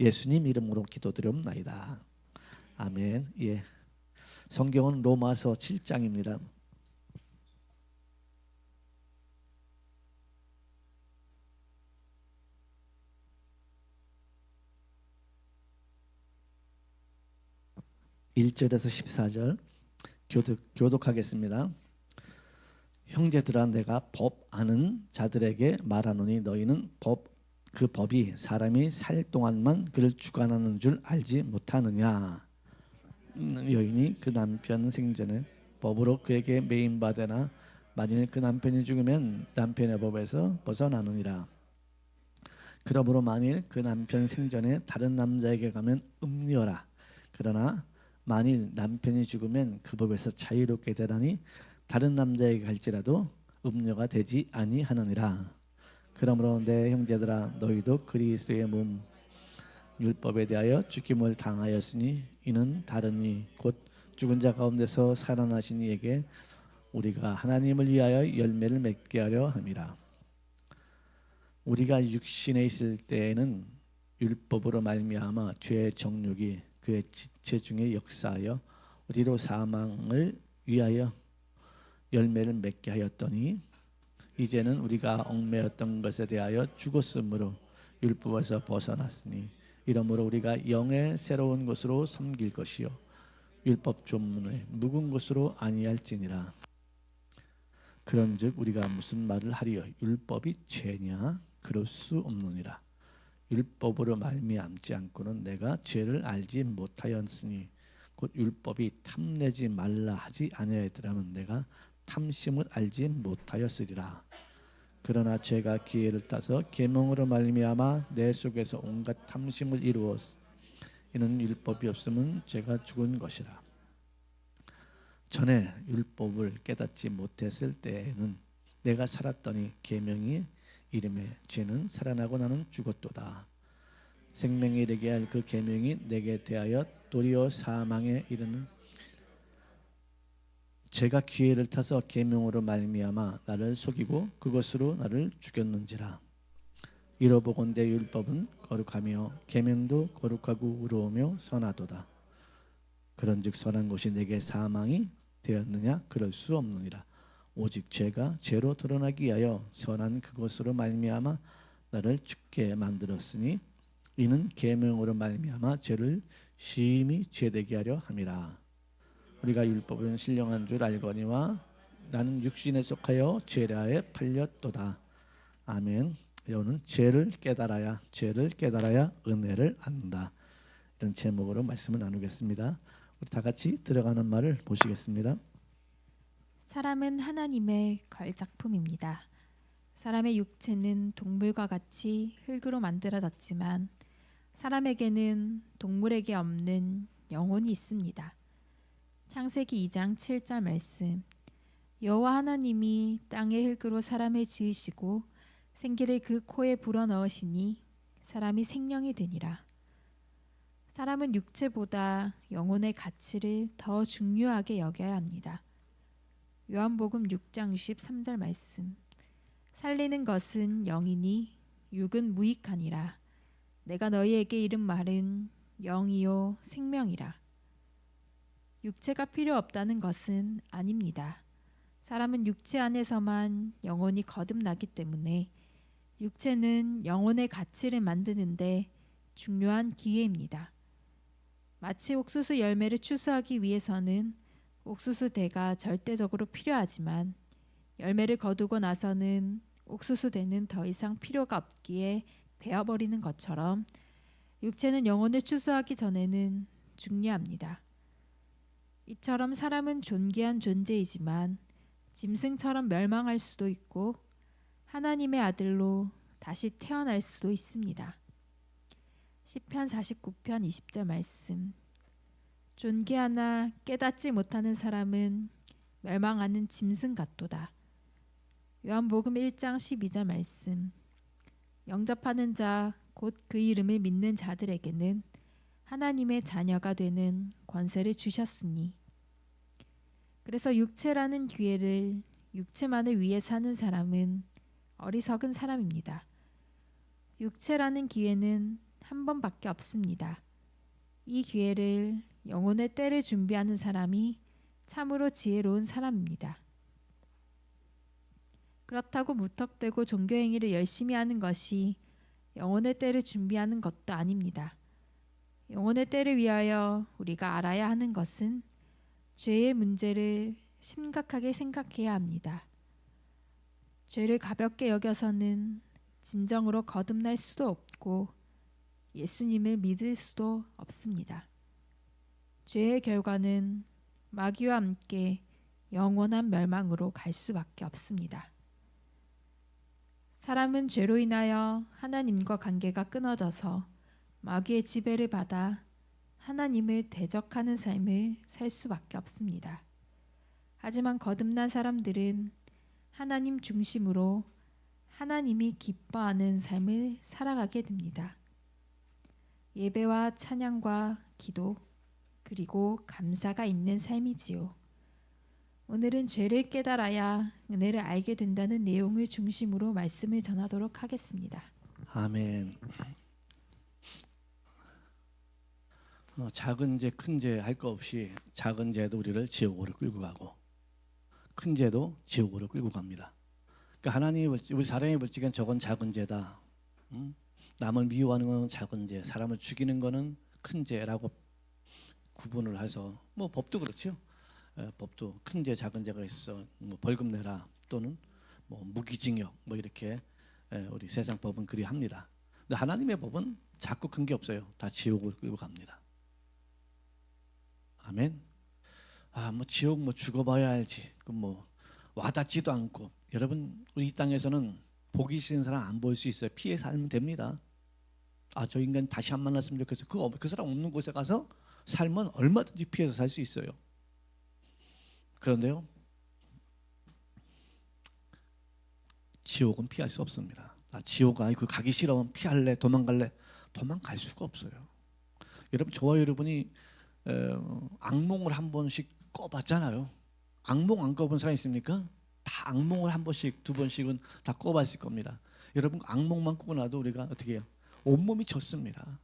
예수님 이름으로 기도드리옵나이다. 아멘. 예. 성경은 로마서 7장입니다. (1절에서) (14절) 교독하겠습니다. 형제들아, 내가 법 아는 자들에게 말하노니 너희는 그 법이 사람이 살 동안만 그를 주관하는 줄 알지 못하느냐. 여인이 그 남편 생전에 법으로 그에게 매임받으나 만일 그 남편이 죽으면 남편의 법에서 벗어나느니라. 그러므로 만일 그 남편 생전에 다른 남자에게 가면 음녀라. 그러나 만일 남편이 죽으면 그 법에서 자유롭게 되라니 다른 남자에게 갈지라도 음녀가 되지 아니하느니라. 그러므로 내 형제들아, 너희도 그리스도의 몸 율법에 대하여 죽임을 당하였으니 이는 다른 곧 죽은 자 가운데서 살아나신 이에게 우리가 하나님을 위하여 열매를 맺게 하려 함이라. 우리가 육신에 있을 때에는 율법으로 말미암아 죄의 정욕이 그의 지체 중에 역사하여 우리로 사망을 위하여 열매를 맺게 하였더니 이제는 우리가 얽매였던 것에 대하여 죽었으므로 율법에서 벗어났으니 이러므로 우리가 영의 새로운 것으로 섬길 것이요 율법 조문의 묵은 것으로 아니할지니라. 그런즉 우리가 무슨 말을 하리요? 율법이 죄냐? 그럴 수 없느니라. 율법으로 말미암지 않고는 내가 죄를 알지 못하였으니 곧 율법이 탐내지 말라 하지 아니하였더라면 내가 탐심을 알지 못하였으리라. 그러나 죄가 기회를 따서 계명으로 말미암아 내 속에서 온갖 탐심을 이루었으니 이는 율법이 없으면 죄가 죽은 것이라. 전에 율법을 깨닫지 못했을 때에는 내가 살았더니 계명이 이름에 죄는 살아나고 나는 죽었도다. 생명에 이르게 할 그 계명이 내게 대하여 도리어 사망에 이르는 죄가 기회를 타서 계명으로 말미암아 나를 속이고 그것으로 나를 죽였는지라. 이러보건대 율법은 거룩하며 계명도 거룩하고 의로우며 선하도다. 그런즉 선한 것이 내게 사망이 되었느냐? 그럴 수 없느니라. 오직 죄가 죄로 드러나기 위하여 선한 그것으로 말미암아 나를 죽게 만들었으니 이는 계명으로 말미암아 죄를 심히 죄되게 하려 함이라. 우리가 율법은 신령한 줄 알거니와 나는 육신에 속하여 죄라에 팔렸도다. 아멘. 여호는 죄를 깨달아야 은혜를 안다. 이런 제목으로 말씀을 나누겠습니다. 우리 다 같이 들어가는 말을 보시겠습니다. 사람은 하나님의 걸작품입니다. 사람의 육체는 동물과 같이 흙으로 만들어졌지만 사람에게는 동물에게 없는 영혼이 있습니다. 창세기 2장 7절 말씀. 여호와 하나님이 땅의 흙으로 사람을 지으시고 생기를 그 코에 불어넣으시니 사람이 생명이 되니라. 사람은 육체보다 영혼의 가치를 더 중요하게 여겨야 합니다. 요한복음 6장 63절 말씀. 살리는 것은 영이니 육은 무익하니라. 내가 너희에게 이른 말은 영이요 생명이라. 육체가 필요 없다는 것은 아닙니다. 사람은 육체 안에서만 영혼이 거듭나기 때문에 육체는 영혼의 가치를 만드는데 중요한 기회입니다. 마치 옥수수 열매를 추수하기 위해서는 옥수수대가 절대적으로 필요하지만 열매를 거두고 나서는 옥수수대는 더 이상 필요가 없기에 베어버리는 것처럼 육체는 영혼을 추수하기 전에는 중요합니다. 이처럼 사람은 존귀한 존재이지만 짐승처럼 멸망할 수도 있고 하나님의 아들로 다시 태어날 수도 있습니다. 시편 49편 20절 말씀. 존귀하나 깨닫지 못하는 사람은 멸망하는 짐승 같도다. 요한복음 1장 12절 말씀. 영접하는 자 곧 그 이름을 믿는 자들에게는 하나님의 자녀가 되는 권세를 주셨으니. 그래서 육체라는 기회를 육체만을 위해 사는 사람은 어리석은 사람입니다. 육체라는 기회는 한 번밖에 없습니다. 이 기회를 영혼의 때를 준비하는 사람이 참으로 지혜로운 사람입니다. 그렇다고 무턱대고 종교 행위를 열심히 하는 것이 영혼의 때를 준비하는 것도 아닙니다. 영혼의 때를 위하여 우리가 알아야 하는 것은 죄의 문제를 심각하게 생각해야 합니다. 죄를 가볍게 여겨서는 진정으로 거듭날 수도 없고 예수님을 믿을 수도 없습니다. 죄의 결과는 마귀와 함께 영원한 멸망으로 갈 수밖에 없습니다. 사람은 죄로 인하여 하나님과 관계가 끊어져서 마귀의 지배를 받아 하나님을 대적하는 삶을 살 수밖에 없습니다. 하지만 거듭난 사람들은 하나님 중심으로 하나님이 기뻐하는 삶을 살아가게 됩니다. 예배와 찬양과 기도 그리고 감사가 있는 삶이지요. 오늘은 죄를 깨달아야 은혜를 알게 된다는 내용을 중심으로 말씀을 전하도록 하겠습니다. 아멘. 작은 죄, 큰 죄 할 거 없이 작은 죄도 우리를 지옥으로 끌고 가고 큰 죄도 지옥으로 끌고 갑니다. 그러니까 하나님이 우리 사람이 볼 적엔 저건 작은 죄다. 남을 미워하는 건 작은 죄, 사람을 죽이는 거는 큰 죄라고 구분을 해서 뭐 법도 그렇죠. 법도 큰 죄, 작은 죄가 있어. 뭐 벌금 내라 또는 뭐 무기징역 뭐 이렇게 우리 세상 법은 그리 합니다. 근데 하나님의 법은 작고 큰 게 없어요. 다 지옥으로 끌고 갑니다. 아멘. 뭐 지옥 뭐 죽어봐야 알지. 그 뭐 와닿지도 않고. 여러분 우리 이 땅에서는 보기 싫은 사람 안 볼 수 있어요. 피해 살면 됩니다. 저 인간 다시 안 만났으면 좋겠어. 그 사람 없는 곳에 가서 살면 얼마든지 피해서 살 수 있어요. 그런데요, 지옥은 피할 수 없습니다. 지옥 그 가기 싫으면 피할래, 도망갈래, 도망갈 수가 없어요. 여러분 저와 여러분이 악몽을 한 번씩 꿔봤잖아요. 악몽 안 꿔본 사람 있습니까? 다 악몽을 한 번씩, 두 번씩은 다 꿔봤을 겁니다. 여러분 악몽만 꾸고 나도 우리가 어떻게 해요? 온몸이 젖습니다.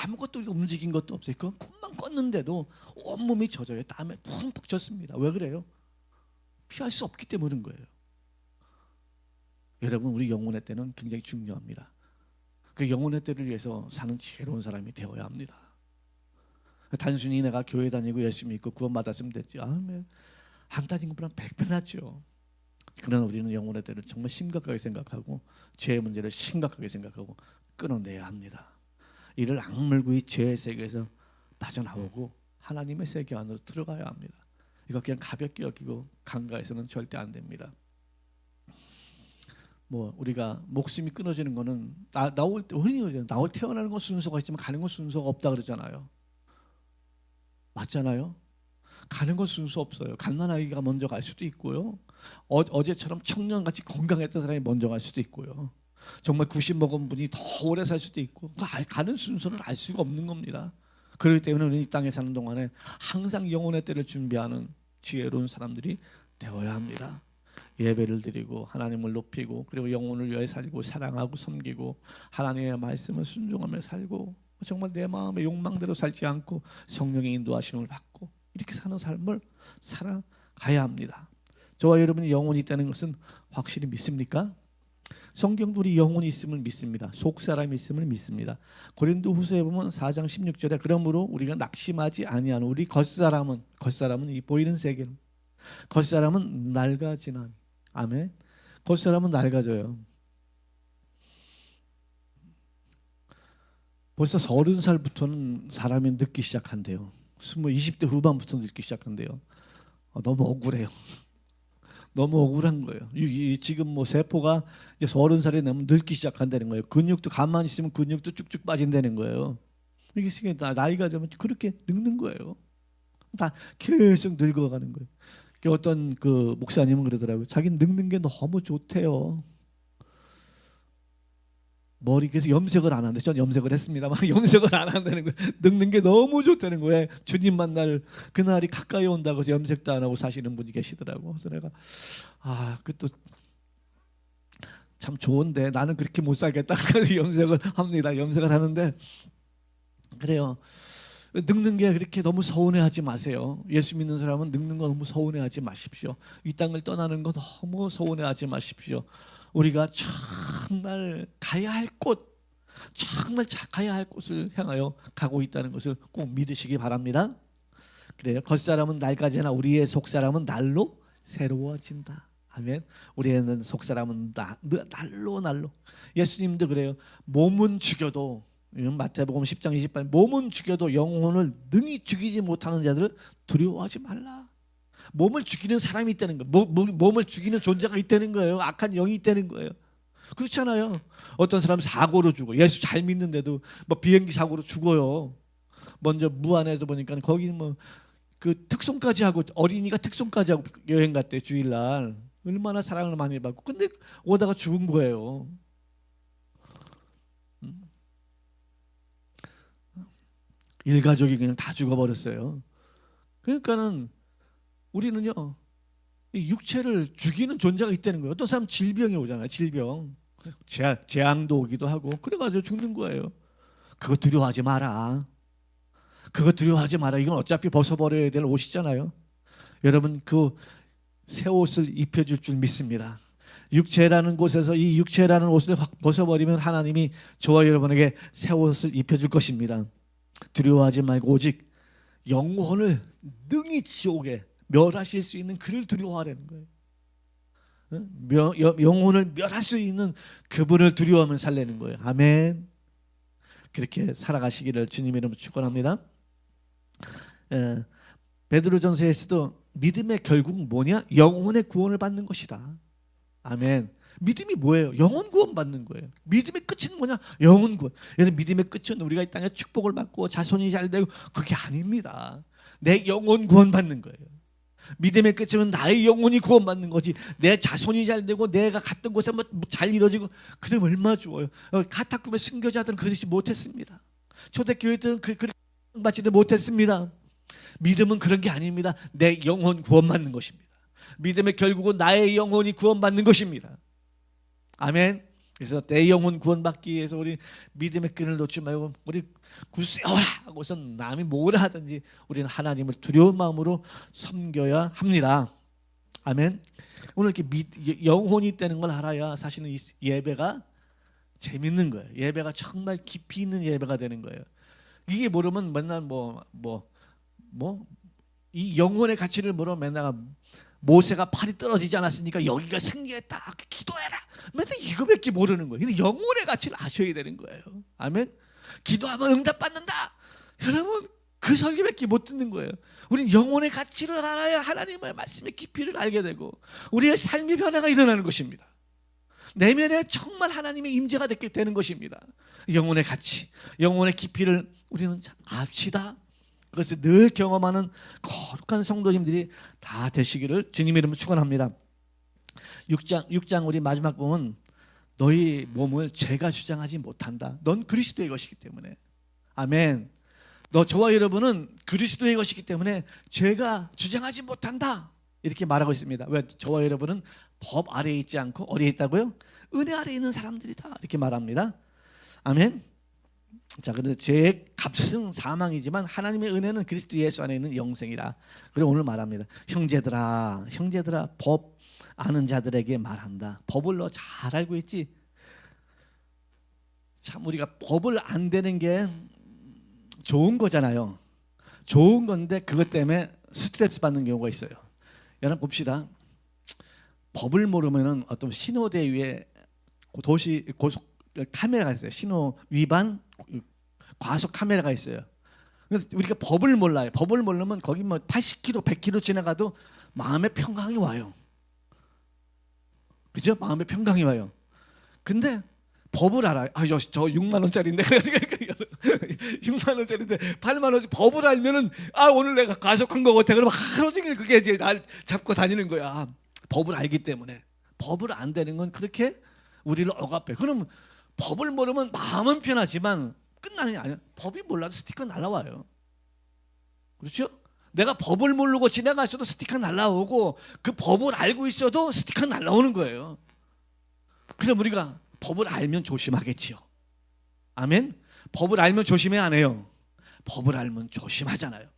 아무것도 우리가 움직인 것도 없어요. 그 꿈만 꿨는데도 온몸이 젖어요. 땀에 푹푹 젖습니다. 왜 그래요? 피할 수 없기 때문인 거예요. 여러분 우리 영혼의 때는 굉장히 중요합니다. 그 영혼의 때를 위해서 사는 지혜로운 사람이 되어야 합니다. 단순히 내가 교회 다니고 열심히 있고 구원받았으면 됐지. 안 다닌 것보다 100배 낫죠. 그러나 우리는 영혼의 때를 정말 심각하게 생각하고 죄의 문제를 심각하게 생각하고 끊어내야 합니다. 이를 악물고 이 죄의 세계에서 빠져나오고 하나님의 세계 안으로 들어가야 합니다. 이거 그냥 가볍게 여기고 간과해서는 절대 안 됩니다. 뭐 우리가 목숨이 끊어지는 거는 나올 때 흔히 나올 태어나는 건 순서가 있지만 가는 건 순서가 없다 그러잖아요. 맞잖아요. 가는 건 순서 없어요. 갓난아기가 먼저 갈 수도 있고요. 어제처럼 청년같이 건강했던 사람이 먼저 갈 수도 있고요. 정말 90 먹은 분이 더 오래 살 수도 있고 가는 순서는 알 수가 없는 겁니다. 그렇기 때문에 우리는 이 땅에 사는 동안에 항상 영혼의 때를 준비하는 지혜로운 사람들이 되어야 합니다. 예배를 드리고 하나님을 높이고 그리고 영혼을 위해 살고 사랑하고 섬기고 하나님의 말씀을 순종하며 살고 정말 내 마음의 욕망대로 살지 않고 성령의 인도하심을 받고 이렇게 사는 삶을 살아가야 합니다. 저와 여러분이 영혼이 있다는 것은 확실히 믿습니까? 성경도 우리 영혼이 있음을 믿습니다. 속사람이 있음을 믿습니다. 고린도후서에 보면 4장 16절에 그러므로 우리가 낙심하지 아니하는 우리 겉사람은 이 보이는 세계는 겉사람은 낡아지나니 아멘. 겉사람은 낡아져요. 벌써 30살부터는 사람이 늙기 시작한대요. 20대 후반부터 늙기 시작한대요. 너무 억울해요. 너무 억울한 거예요. 지금 뭐 세포가 이제 30살이 되면 늙기 시작한다는 거예요. 근육도 가만히 있으면 근육도 쭉쭉 빠진다는 거예요. 이게 나이가 되면 그렇게 늙는 거예요. 다 계속 늙어가는 거예요. 어떤 그 목사님은 그러더라고요. 자기는 늙는 게 너무 좋대요. 머리 계속 염색을 안 하는데 전 염색을 했습니다만 염색을 안 한다는 거예요. 늙는 게 너무 좋다는 거예요. 주님 만날 그날이 가까이 온다고 해서 염색도 안 하고 사시는 분이 계시더라고. 그래서 내가 그 또 참 좋은데 나는 그렇게 못 살겠다. 그래서 염색을 합니다. 염색을 하는데 그래요. 늙는 게 그렇게 너무 서운해하지 마세요. 예수 믿는 사람은 늙는 거 너무 서운해하지 마십시오. 이 땅을 떠나는 거 너무 서운해하지 마십시오. 우리가 정말 가야 할 곳, 정말 가야 할 곳을 향하여 가고 있다는 것을 꼭 믿으시기 바랍니다. 그래요. 겉사람은 낡아지나 우리의 속사람은 날로 새로워진다. 아멘. 우리의 속사람은 날로. 예수님도 그래요. 몸은 죽여도, 마태복음 10장 28, 몸은 죽여도 영혼을 능히 죽이지 못하는 자들을 두려워하지 말라. 몸을 죽이는 사람이 있다는 거예요. 몸을 죽이는 존재가 있다는 거예요. 악한 영이 있다는 거예요. 그렇잖아요. 어떤 사람 사고로 죽어. 예수 잘 믿는데도 뭐 비행기 사고로 죽어요. 먼저 무안에서 보니까 거기 뭐 그 특송까지 하고, 어린이가 특송까지 하고 여행 갔대. 주일날 얼마나 사랑을 많이 받고, 근데 오다가 죽은 거예요. 일가족이 그냥 다 죽어버렸어요. 그러니까는 우리는요, 이 육체를 죽이는 존재가 있다는 거예요. 어떤 사람 질병이 오잖아요. 질병, 재앙도 오기도 하고, 그래가지고 죽는 거예요. 그거 두려워하지 마라. 그거 두려워하지 마라. 이건 어차피 벗어버려야 될 옷이잖아요. 여러분, 그 새 옷을 입혀줄 줄 믿습니다. 육체라는 곳에서 이 육체라는 옷을 확 벗어버리면 하나님이 저와 여러분에게 새 옷을 입혀줄 것입니다. 두려워하지 말고 오직 영혼을 능히 지옥에 멸하실 수 있는 그를 두려워하라는 거예요. 영혼을 멸할 수 있는 그분을 두려워하면 살라는 거예요. 아멘. 그렇게 살아가시기를 주님 이름으로 축원합니다. 베드로전서에서도 믿음의 결국 뭐냐? 영혼의 구원을 받는 것이다. 아멘. 믿음이 뭐예요? 영혼 구원 받는 거예요. 믿음의 끝은 뭐냐? 영혼 구원. 여러분, 믿음의 끝은 우리가 이 땅에 축복을 받고 자손이 잘 되고 그게 아닙니다. 내 영혼 구원 받는 거예요. 믿음의 끝은 나의 영혼이 구원받는 거지. 내 자손이 잘 되고 내가 갔던 곳에 뭐 잘 이루어지고 그러면 얼마나 좋아요. 가타꿈의 순교자들은 그러지 못했습니다. 초대교회들은 그렇게 받지도 못했습니다. 믿음은 그런 게 아닙니다. 내 영혼 구원받는 것입니다. 믿음의 결국은 나의 영혼이 구원받는 것입니다. 아멘. 그래서 내 영혼 구원받기 위해서 우리 믿음의 끈을 놓지 말고 우리 굳세어라 하고서 남이 뭐라 하든지 우리는 하나님을 두려운 마음으로 섬겨야 합니다. 아멘. 오늘 이렇게 영혼이 있다는 걸 알아야 사실은 이 예배가 재밌는 거예요. 예배가 정말 깊이 있는 예배가 되는 거예요. 이게 모르면 맨날 이 영혼의 가치를 모르면 맨날 모세가 팔이 떨어지지 않았으니까 여기가 승리했다. 기도해라. 맨날 이거밖에 모르는 거예요. 근데 영혼의 가치를 아셔야 되는 거예요. 아멘. 기도하면 응답받는다. 여러분, 그 설교밖에 못 듣는 거예요. 우리는 영혼의 가치를 알아야 하나님의 말씀의 깊이를 알게 되고 우리의 삶의 변화가 일어나는 것입니다. 내면에 정말 하나님의 임재가 되는 것입니다. 영혼의 가치, 영혼의 깊이를 우리는 압시다. 그것을 늘 경험하는 거룩한 성도님들이 다 되시기를 주님의 이름으로 축원합니다. 6장 우리 마지막 보면 너희 몸을 죄가 주장하지 못한다. 넌 그리스도의 것이기 때문에. 아멘. 저와 여러분은 그리스도의 것이기 때문에 죄가 주장하지 못한다. 이렇게 말하고 있습니다. 왜? 저와 여러분은 법 아래에 있지 않고 어디에 있다고요? 은혜 아래에 있는 사람들이다. 이렇게 말합니다. 아멘. 자, 그런데 죄의 값은 사망이지만 하나님의 은혜는 그리스도 예수 안에 있는 영생이라. 그리고 오늘 말합니다. 형제들아, 법 아는 자들에게 말한다. 법을 너 잘 알고 있지? 참 우리가 법을 안 되는 게 좋은 거잖아요. 좋은 건데 그것 때문에 스트레스 받는 경우가 있어요. 여러분 봅시다. 법을 모르면은 어떤 신호대 위에 도시 고속 카메라가 있어요. 신호 위반 과속 카메라가 있어요. 그래서 우리가 법을 몰라요. 법을 모르면 거기 뭐 80km, 100km 지나가도 마음의 평강이 와요. 그죠? 마음의 평강이 와요. 근데 법을 알아요. 저 6만 원짜리인데 6만 원짜리인데 8만 원짜리 법을 알면은 오늘 내가 과속한 거 같아. 그러면 하루 종일 그게 이제 날 잡고 다니는 거야. 법을 알기 때문에. 법을 안 되는 건 그렇게 우리를 억압해. 그럼 법을 모르면 마음은 편하지만 끝나는 게 아니야. 법이 몰라도 스티커 날라와요. 그렇죠? 내가 법을 모르고 지나갔어도 스티커 날라오고 그 법을 알고 있어도 스티커 날라오는 거예요. 그럼 우리가 법을 알면 조심하겠지요. 아멘. 법을 알면 조심해 안 해요? 법을 알면 조심하잖아요.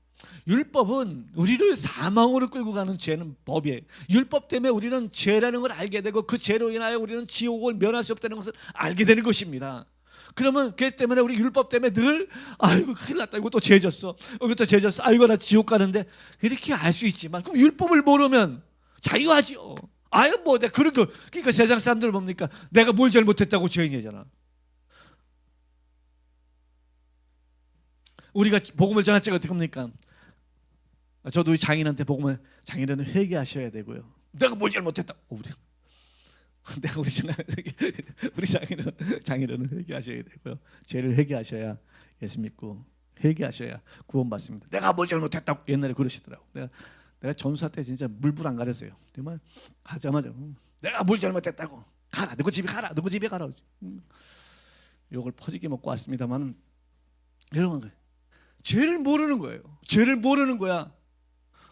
율법은 우리를 사망으로 끌고 가는 죄는 법이에요. 율법 때문에 우리는 죄라는 걸 알게 되고 그 죄로 인하여 우리는 지옥을 면할 수 없다는 것을 알게 되는 것입니다. 그러면 그 때문에 우리 율법 때문에 늘 아이고 큰일 났다, 이거 또 죄졌어, 이거 또 죄졌어, 아이고 나 지옥 가는데, 이렇게 알 수 있지만 그럼 율법을 모르면 자유하지요. 아유 뭐 내가 그러니까 세상 사람들 뭡니까? 내가 뭘 잘못했다고 죄인이잖아. 우리가 복음을 전할 때가 어떻게 합니까? 저도 우리 장인한테 복음을, 장인은 회개하셔야 되고요. 내가 뭘 잘못했다. 내가 우리 장인은 회개하셔야 되고요. 죄를 회개하셔야 예수 믿고 회개하셔야 구원받습니다. 내가 뭘 잘못했다고 옛날에 그러시더라고. 내가 전사 때 진짜 물불 안 가렸어요. 정말 가자마자 내가 뭘 잘못했다고, 가라, 누구 집에 가라, 누구 집에 가라. 욕을 퍼지게 먹고 왔습니다만, 여러분 죄를 모르는 거예요. 죄를 모르는 거야.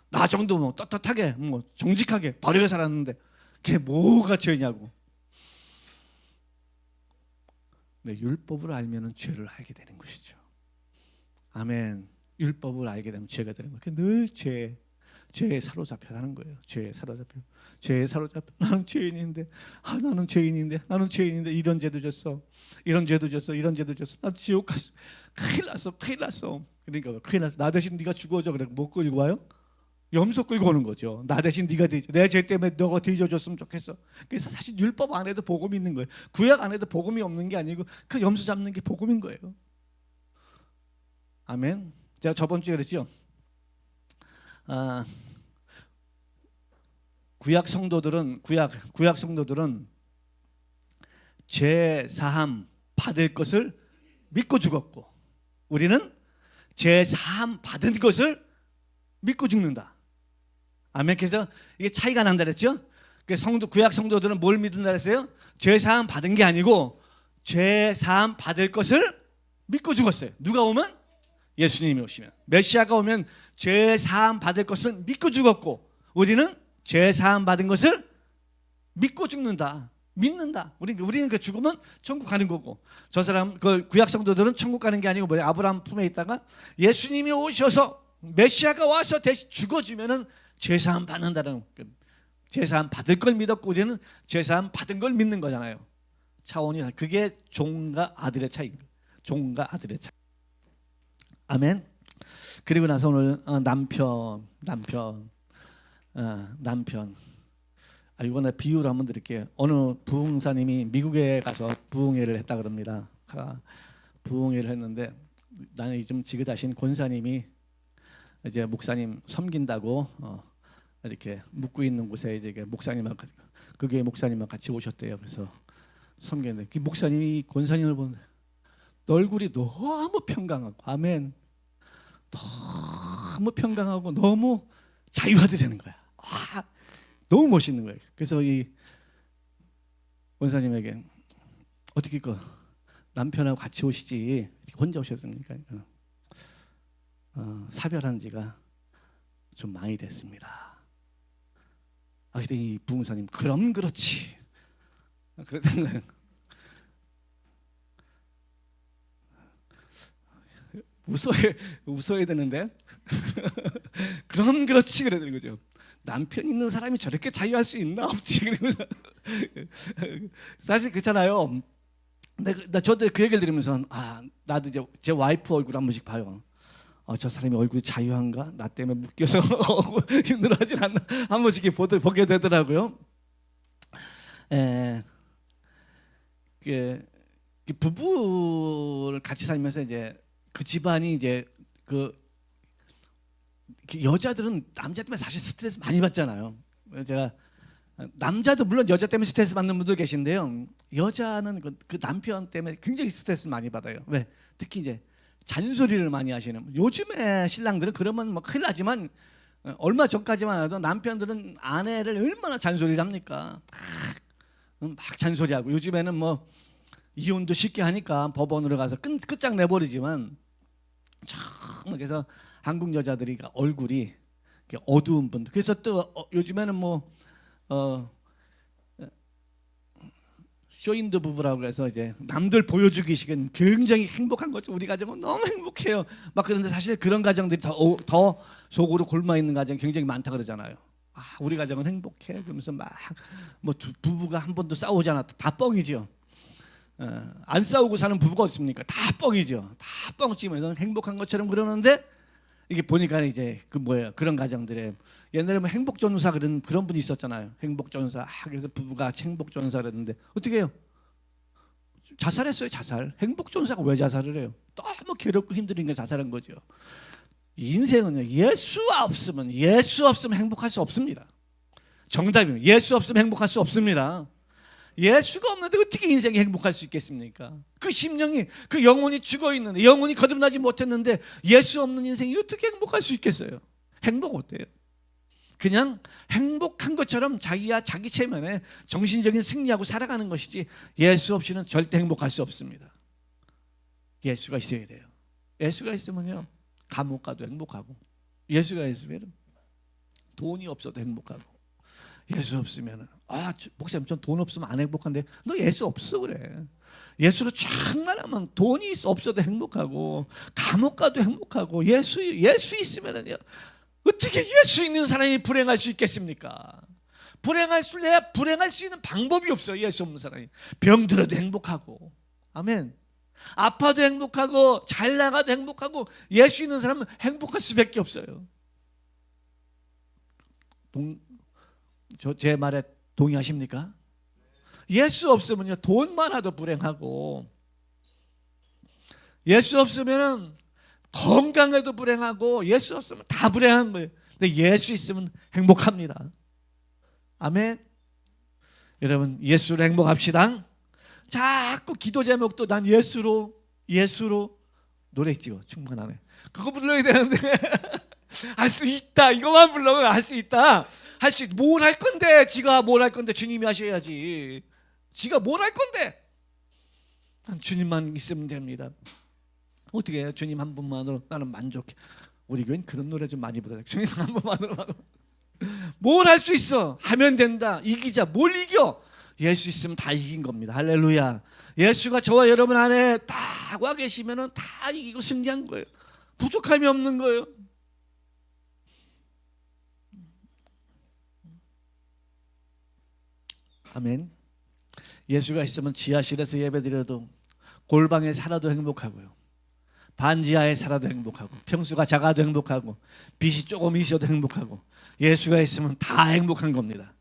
나 정도 뭐 떳떳하게 뭐 정직하게 바르게 살았는데 그게 뭐가 죄냐고. 네, 율법을 알면은 죄를 알게 되는 것이죠. 아멘. 율법을 알게 되면 죄가 되는 거예요. 늘 죄에 사로잡혀 가는 거예요. 죄에 사로잡혀 나는 죄인인데, 나는 죄인인데 이런 죄도 졌어, 이런 죄도 졌어, 나 지옥 갔어, 큰일 났어. 그러니까 큰일 났어. 나 대신 네가 죽어줘. 그래 못 끌고 와요? 염소 끌고 오는 거죠. 나 대신 네가 뒤져. 내 죄 때문에 너가 뒤져줬으면 좋겠어. 그래서 사실 율법 안에도 복음이 있는 거예요. 구약 안에도 복음이 없는 게 아니고 그 염소 잡는 게 복음인 거예요. 아멘. 제가 저번 주에 그랬죠. 구약 성도들은 죄 사함 받을 것을 믿고 죽었고, 우리는 죄 사함 받은 것을 믿고 죽는다. 아멘. 그래서 이게 차이가 난다 그랬죠. 구약 성도들은 뭘 믿는다 그랬어요? 죄 사함 받은 게 아니고 죄 사함 받을 것을 믿고 죽었어요. 누가 오면? 예수님이 오시면, 메시아가 오면 죄 사함 받을 것을 믿고 죽었고, 우리는 죄 사함 받은 것을 믿고 죽는다. 믿는다. 우리는 그 죽으면 천국 가는 거고, 저 사람 그 구약 성도들은 천국 가는 게 아니고 뭐야? 아브라함 품에 있다가 예수님이 오셔서 메시아가 와서 대신 죽어주면은 죄 사함 받는다는, 죄 사함 받을 걸 믿었고 우리는 죄 사함 받은 걸 믿는 거잖아요. 차원이, 그게 종과 아들의 차이입니다. 종과 아들의 차이. 아멘. 그리고 나서 오늘 남편. 이번에 비유를 한번 드릴게요. 어느 부흥사님이 미국에 가서 부흥회를 했다 그럽니다. 부흥회를 했는데, 나는 좀 지긋하신 권사님이 이제 목사님 섬긴다고 이렇게 묵고 있는 곳에 이제 목사님하고 그 교회 목사님하고 같이 오셨대요. 그래서 섬기는데 그 목사님이 권사님을 보는데 얼굴이 너무 평강하고, 아멘, 너무 평강하고 너무 자유하게 되는 거야. 너무 멋있는 거예요. 그래서 이 권사님에게 어떻게 그 남편하고 같이 오시지 혼자 오셨습니까? 사별한 지가 좀 많이 됐습니다. 근데 이 부흥사님 그럼 그렇지. 그랬더니 웃어야 되는데 그럼 그렇지 그러는 거죠. 남편 있는 사람이 저렇게 자유할 수 있나 없지. 사실 그렇잖아요. 저도 그 얘기를 들으면서 나도 이제 제 와이프 얼굴 한 번씩 봐요. 저 사람이 얼굴이 자유한가? 나 때문에 묶여서 힘들어하진 않나? 한 번씩 보게 되더라고요. 부부를 같이 살면서 이제 그 집안이 이제 여자들은 남자 때문에 사실 스트레스 많이 받잖아요. 제가 남자도 물론 여자 때문에 스트레스 받는 분도 계신데요. 여자는 그 남편 때문에 굉장히 스트레스 많이 받아요. 왜? 특히 이제 잔소리를 많이 하시는, 요즘에 신랑들은 그러면 뭐 큰일 나지만 얼마 전까지만 해도 남편들은 아내를 얼마나 잔소리를 합니까? 막 잔소리하고, 요즘에는 뭐 이혼도 쉽게 하니까 법원으로 가서 끝장 내버리지만, 그래서 한국 여자들이 얼굴이 어두운 분들, 그래서 또 요즘에는 뭐 쇼인드 부부라고 해서 이제 남들 보여주기식은 굉장히 행복한 거죠. 우리 가정은 너무 행복해요. 막 그런데 사실 그런 가정들이 더 속으로 골마 있는 가정이 굉장히 많다 그러잖아요. 우리 가정은 행복해. 그러면서 막 뭐 부부가 한 번도 싸우지 않았다. 다 뻥이죠. 안 싸우고 사는 부부가 없습니까? 다 뻥이죠. 다 뻥치면서 행복한 것처럼 그러는데 이게 보니까 이제 그 뭐예요? 그런 가정들에 옛날에 뭐 행복전도사 그런 분이 있었잖아요. 행복전도사. 그래서 부부가 행복전도사 그랬는데 어떻게 해요? 자살했어요. 자살. 행복전도사가 왜 자살을 해요? 너무 괴롭고 힘드니까 자살한 거죠. 인생은요, 예수 없으면 행복할 수 없습니다. 정답이에요. 예수 없으면 행복할 수 없습니다. 예수가 없는데 어떻게 인생이 행복할 수 있겠습니까? 그 심령이, 그 영혼이 죽어 있는데, 영혼이 거듭나지 못했는데 예수 없는 인생이 어떻게 행복할 수 있겠어요? 행복 못해요. 그냥 행복한 것처럼 자기야 자기 체면에 정신적인 승리하고 살아가는 것이지 예수 없이는 절대 행복할 수 없습니다. 예수가 있어야 돼요. 예수가 있으면요, 감옥 가도 행복하고, 예수가 있으면 돈이 없어도 행복하고, 예수 없으면 목사님 전 돈 없으면 안 행복한데 너 예수 없어 그래. 예수로 충만하면 돈이 없어도 행복하고 감옥 가도 행복하고 예수 있으면은요 어떻게 예수 있는 사람이 불행할 수 있겠습니까? 불행할 수 있는 방법이 없어요. 예수 없는 사람이 병들어도 행복하고, 아멘. 아파도 행복하고 잘 나가도 행복하고 예수 있는 사람은 행복할 수밖에 없어요. 제 말에 동의하십니까? 예수 없으면요 돈 많아도 불행하고, 예수 없으면 건강해도 불행하고, 예수 없으면 다 불행한 거예요. 근데 예수 있으면 행복합니다. 아멘. 여러분 예수로 행복합시다. 자꾸 기도 제목도 난 예수로 노래 찍어 충분하네. 그거 불러야 되는데 할 수 있다 이거만 불러면 할 수 있다. 뭘 할 건데, 지가 뭘 할 건데 주님이 하셔야지. 지가 뭘 할 건데 난 주님만 있으면 됩니다. 어떻게 해요? 주님 한 분만으로 나는 만족해. 우리 교회는 그런 노래 좀 많이 부르요. 주님 한 분만으로 뭘 할 수 있어. 하면 된다. 이기자. 뭘 이겨? 예수 있으면 다 이긴 겁니다. 할렐루야. 예수가 저와 여러분 안에 다 와 계시면은 다 이기고 승리한 거예요. 부족함이 없는 거예요. 아멘. 예수가 있으면 지하실에서 예배드려도, 골방에 살아도 행복하고요, 반지하에 살아도 행복하고, 평수가 작아도 행복하고, 빛이 조금 있어도 행복하고, 예수가 있으면 다 행복한 겁니다.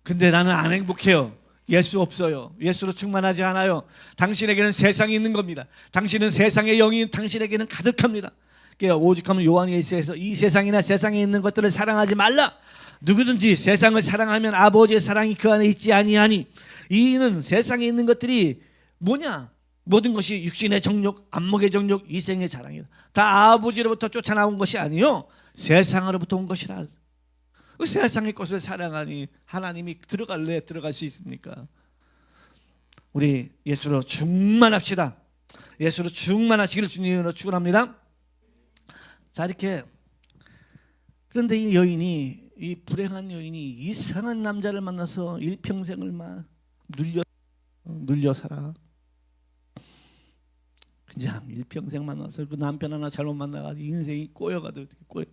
근데 나는 안 행복해요. 예수 없어요. 예수로 충만하지 않아요. 당신에게는 세상이 있는 겁니다. 당신은 세상의 영이 당신에게는 가득합니다. 오죽하면 요한이 있어서 이 세상이나 세상에 있는 것들을 사랑하지 말라. 누구든지 세상을 사랑하면 아버지의 사랑이 그 안에 있지 아니하니. 이는 세상에 있는 것들이 뭐냐? 모든 것이 육신의 정욕, 안목의 정욕, 이생의 자랑이다. 다 아버지로부터 쫓아나온 것이 아니요 세상으로부터 온 것이라. 그 세상의 것을 사랑하니 하나님이 들어갈 수 있습니까? 우리 예수로 충만합시다. 예수로 충만하시기를 주님으로 축원합니다. 자, 이렇게, 그런데 이 여인이, 이 불행한 여인이 이상한 남자를 만나서 일평생을 막 눌려 살아. 그냥 일평생 만나서 그 남편 하나 잘못 만나가지고 인생이 꼬여가지고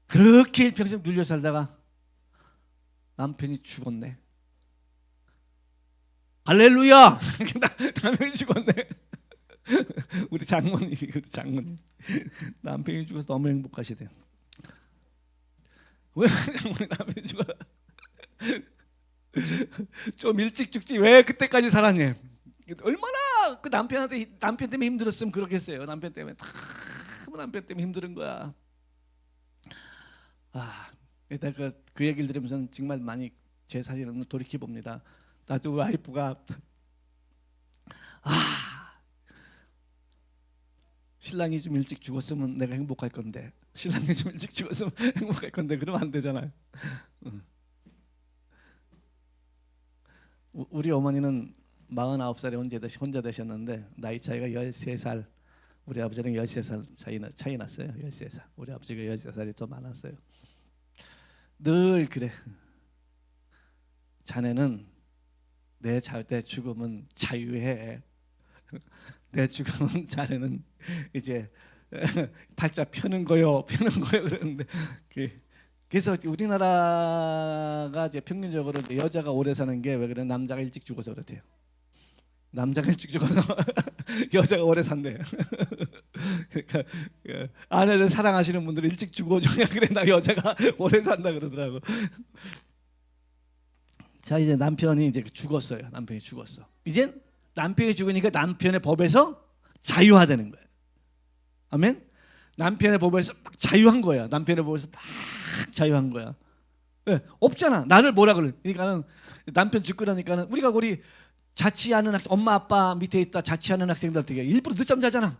그렇게 일평생 눌려 살다가 남편이 죽었네. 할렐루야. 남편이 죽었네. 우리 장모님이, 남편이 죽어서 너무 행복하시대요. 왜 우리 남편이 죽어? 좀 일찍 죽지 왜 그때까지 살았니? 얼마나 그 남편 때문에 힘들었으면 그렇겠어요. 남편 때문에 힘든 거야. 일단 그 얘기를 들으면서 정말 많이 제 사진을 돌이켜 봅니다. 나도 와이프가 신랑이 좀 일찍 죽었으면 내가 행복할 건데, 신랑이 좀 일찍 죽었으면 행복할 건데 그러면 안 되잖아요. 우리 어머니는 49살에 혼자 되셨는데 나이 차이가 13살, 우리 아버지랑 13살 차이 났어요. 13살. 우리 아버지가 13살이 더 많았어요. 늘 그래. 자네는 내 죽음은 자유해. 내 죽음은 자네는 이제 팔자 펴는 거요 그러는데 그래서 우리나라가 이제 평균적으로 이제 여자가 오래 사는 게 왜 그래? 남자가 일찍 죽어서 그렇대요. 남자가 일찍 죽어서 여자가 오래 산대요. 그러니까 아내를 사랑하시는 분들은 일찍 죽어줘야 그래 나 여자가 오래 산다 그러더라고. 자 이제 남편이 이제 죽었어요. 남편이 죽었어. 이젠 남편이 죽으니까 남편의 법에서 자유화되는 거예요. 아멘. 남편의 법에서 막 자유한 거야. 남편의 법에서 막 자유한 거야. 네, 없잖아. 나를 뭐라 그래? 그러니까는 남편 죽고 나니까는 우리가 우리 자취하는 학생, 엄마 아빠 밑에 있다 자취하는 학생들 되게 일부러 늦잠 자잖아.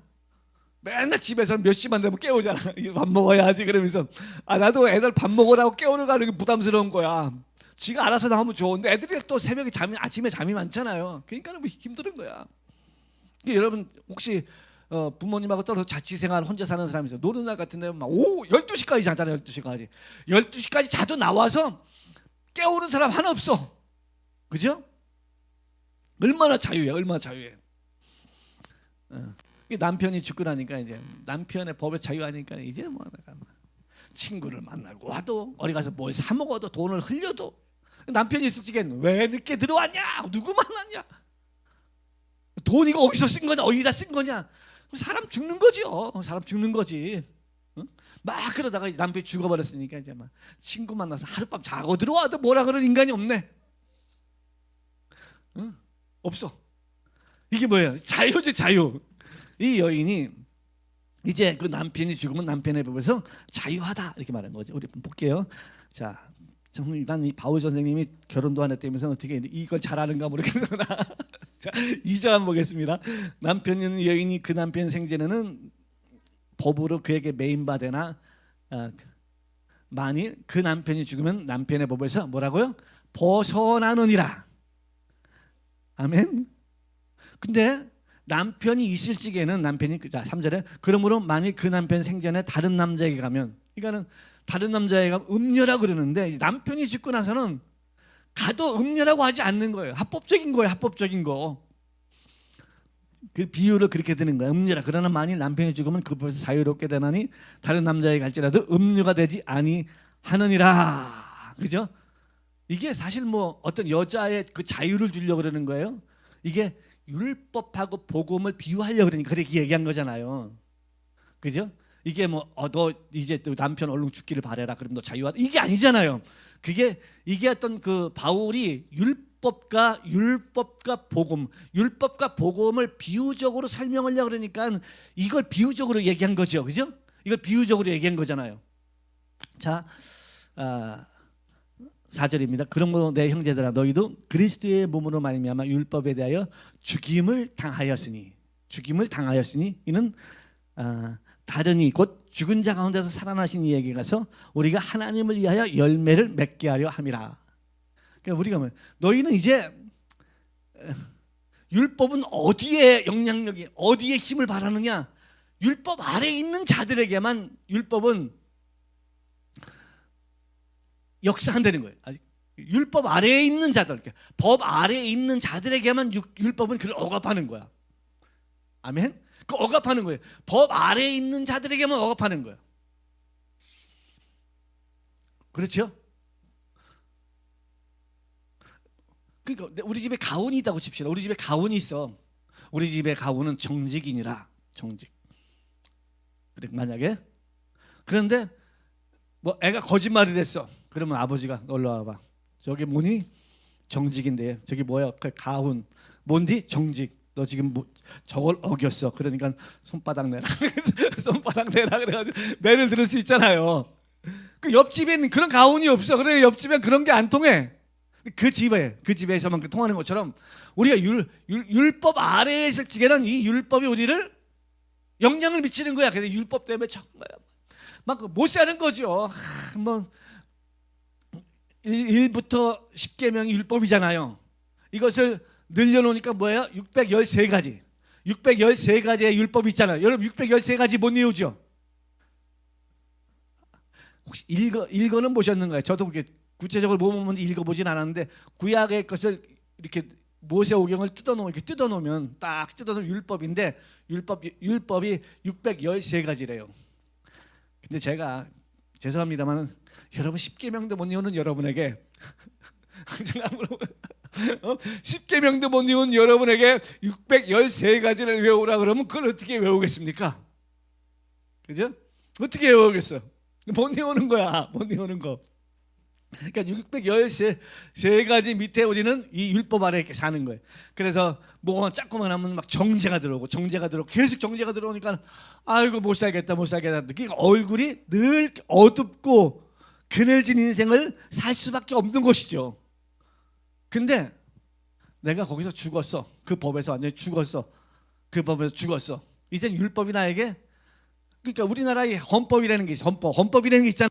맨날 집에서 몇 시만 되면 깨우잖아. 밥 먹어야지 그러면서 나도 애들 밥 먹으라고 깨우는 거 부담스러운 거야. 지가 알아서 나오면 좋은데 애들이 또 새벽에 아침에 잠이 많잖아요. 그러니까 뭐 힘든 거야. 그러니까 여러분 혹시 부모님하고 떨어져 자취생활 혼자 사는 사람이 있어요. 노는 날 같은 데는 막 12시까지 자잖아요. 12시까지 자도 나와서 깨우는 사람 하나 없어. 그죠? 얼마나 자유해. 남편이 죽고 나니까 이제 남편의 법에 자유하니까 이제 뭐 친구를 만나고 와도 어디 가서 뭘 사 먹어도 돈을 흘려도 남편이 있을 적엔 왜 늦게 들어왔냐? 누구 만났냐? 돈 이거 어디서 쓴 거냐? 어디다 쓴 거냐? 사람 죽는 거죠. 사람 죽는 거지. 응? 막 그러다가 남편이 죽어버렸으니까 이제 막 친구 만나서 하룻밤 자고 들어와도 뭐라 그런 인간이 없네. 응? 없어. 이게 뭐예요? 자유지 자유. 이 여인이 이제 그 남편이 죽으면 남편의 법에서 자유하다 이렇게 말하는 거죠. 우리 볼게요. 자, 일단 이 바울 선생님이 결혼도 안 했다면서 어떻게 이걸 잘하는가 모르겠으나 자, 2절 한번 보겠습니다. 남편인 여인이 그 남편 생전에는 법으로 그에게 매인받으나 만일 그 남편이 죽으면 남편의 법에서 뭐라고요? 벗어나느니라. 아멘. 근데 남편이 있을 적에는 남편이 자 3절에 그러므로 만일 그 남편 생전에 다른 남자에게 가면 그러니까는 다른 남자에게 가면 음녀라고 그러는데 남편이 죽고 나서는 가도 음녀라고 하지 않는 거예요. 합법적인 거예요. 합법적인 거. 그 비유를 그렇게 드는 거예요. 음녀라. 그러나 만일 남편이 죽으면 그 법에서 자유롭게 되나니 다른 남자에게 갈지라도 음녀가 되지 아니하느니라. 그죠? 이게 사실 뭐 어떤 여자의 그 자유를 주려고 그러는 거예요. 이게 율법하고 복음을 비유하려고 그러니까 그렇게 얘기한 거잖아요. 그죠? 이게 뭐 너 이제 또 남편 얼른 죽기를 바래라. 그럼 너 자유하다. 이게 아니잖아요. 이게 어떤 그 바울이 율법과 복음을 비유적으로 설명하려고 그러니까 이걸 비유적으로 얘기한 거죠. 그죠? 이걸 비유적으로 얘기한 거잖아요. 자, 4절입니다. 그러므로 내 형제들아 너희도 그리스도의 몸으로 말미암아 율법에 대하여 죽임을 당하였으니 이는 다르니 곧 죽은 자 가운데서 살아나신 이에게 가서 우리가 하나님을 위하여 열매를 맺게 하려 함이라. 그러니까 우리가 뭐 너희는 이제 율법은 어디에 영향력이 어디에 힘을 발하느냐? 율법 아래에 있는 자들에게만 율법은 역사한다는 거예요. 율법 아래에 있는 자들, 법 아래에 있는 자들에게만 율법은 그걸 억압하는 거야. 아멘. 그 억압하는 거예요. 법 아래에 있는 자들에게만 억압하는 거예요. 그렇죠? 그러니까 우리 집에 가훈이 있다고 칩시다. 우리 집에 가훈이 있어. 우리 집에 가훈은 정직이니라. 정직. 그래 만약에 그런데 뭐 애가 거짓말을 했어. 그러면 아버지가 놀러 와봐. 저기 뭐니? 정직인데 저기 뭐야? 그 가훈. 뭔디? 정직. 너 지금 뭐 저걸 어겼어. 그러니까 손바닥 내라. 손바닥 내라 그래가지고 매를 들을 수 있잖아요. 그 옆집에는 그런 가훈이 없어. 그래 옆집엔 그런 게 안 통해. 그 집에서만 통하는 것처럼 우리가 율법 아래에 있을 적에는 이 율법이 우리를 영향을 미치는 거야. 그래서 율법 때문에 정말 막 못 사는 거죠. 뭐 1부터 10계명이 율법이잖아요. 이것을 늘려놓으니까 뭐예요? 613가지. 613가지의 율법이 있잖아요. 여러분 613가지 못 외우죠? 혹시 읽어는 보셨는가요? 저도 그렇게 구체적으로 뭐 읽어보진 않았는데 구약의 것을 이렇게 모세오경을 이렇게 뜯어놓으면 딱 뜯어놓으면 율법인데 율법이 613가지래요. 근데 제가 죄송합니다만 여러분 10계명도 못 외우는 여러분에게 10계명도 못 외운 여러분에게 613가지를 외우라 그러면 그걸 어떻게 외우겠습니까? 그죠? 어떻게 외우겠어? 못 외우는 거야. 못 외우는 거. 그러니까 613가지 밑에 우리는 이 율법 아래 이렇게 사는 거예요. 그래서 뭐 조금만 하면 막 정죄가 들어오고 계속 정죄가 들어오니까 아이고 못 살겠다. 그러니까 얼굴이 늘 어둡고 그늘진 인생을 살 수밖에 없는 것이죠. 근데 내가 거기서 죽었어. 그 법에서 완전히 죽었어. 그 법에서 죽었어. 이젠 율법이 나에게, 그러니까 우리나라의 헌법이라는 게 있어. 헌법이라는 게 있잖아.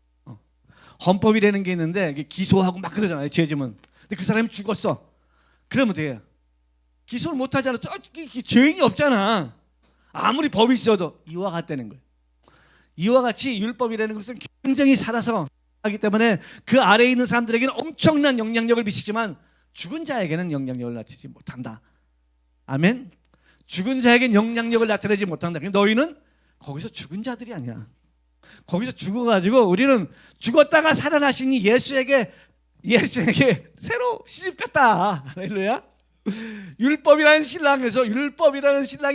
헌법이라는 게 있는데 이게 기소하고 막 그러잖아요. 죄지면. 근데 그 사람이 죽었어. 그러면 돼요. 기소를 못 하잖아. 죄인이 없잖아. 아무리 법이 있어도 이와 같다는 거예요. 이와 같이 율법이라는 것은 굉장히 살아서 하기 때문에 그 아래에 있는 사람들에게는 엄청난 영향력을 미치지만 죽은 자에게는 영향력을 나타내지 못한다. 아멘. 죽은 자에게는 영향력을 나타내지 못한다. 너희는 거기서 죽은 자들이 아니야. 거기서 죽어가지고 우리는 죽었다가 살아나시니 예수에게 새로 시집갔다. 할렐루야. 율법이라는 신랑이